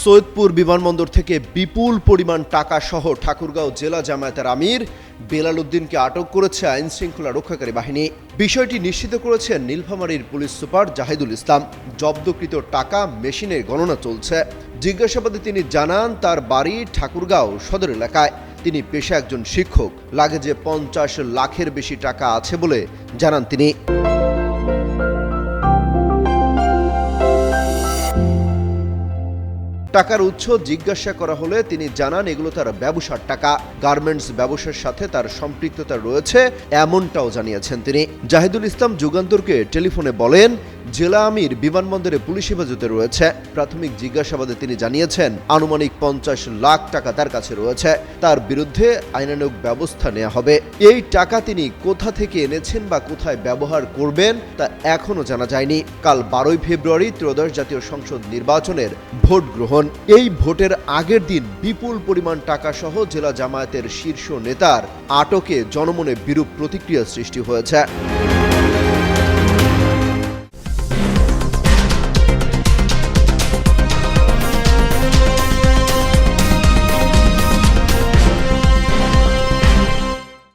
সৈয়দপুর বিমানবন্দর থেকে বিপুল পরিমাণ টাকা সহ ঠাকুরগাঁও জেলা জামায়াতের আমির বেলাল উদ্দিনকে আটক করেছে আইন শৃঙ্খলা রক্ষাকারী বাহিনী। বিষয়টি নিশ্চিত করেছেন নীলফামারীর পুলিশ সুপার জাহিদুল ইসলাম। জব্দকৃত টাকা মেশিনে গণনা চলছে। জিজ্ঞাসাবাদে তিনি জানান, তার বাড়ি ঠাকুরগাঁও সদর এলাকায়। তিনি পেশা একজন শিক্ষক। লাগেজে 50 লাখের বেশি টাকা আছে বলে জানান তিনি। টাকার উৎস জিজ্ঞাসা করা হলে তিনি জানান, এগুলো তার ব্যবসার টাকা। গার্মেন্টস ব্যবসার সাথে তার সম্পৃক্ততা রয়েছে এমনটাও জানিয়েছেন তিনি। জাহিদুল ইসলাম যুগান্তরকে টেলিফোনে বলেন, জেলা আমির বিমানবন্দরে পুলিশ হেফাজতে রয়েছে। প্রাথমিক জিজ্ঞাসাবাদে তিনি জানিয়েছেন, আনুমানিক 50 লাখ টাকা তার কাছে রয়েছে। তার বিরুদ্ধে আইনানুগ ব্যবস্থা নেওয়া হবে। এই টাকা তিনি কোথা থেকে এনেছেন বা কোথায় ব্যবহার করবেন তা এখনো জানা যায়নি। কাল 12 ফেব্রুয়ারি ত্রয়োদশ জাতীয় সংসদ নির্বাচনের ভোট গ্রহণ। এই ভোটের আগের দিন বিপুল পরিমাণ টাকা সহ জেলা জামায়াতের শীর্ষ নেতার আটকে জনমনে বিরূপ প্রতিক্রিয়া সৃষ্টি হয়েছে।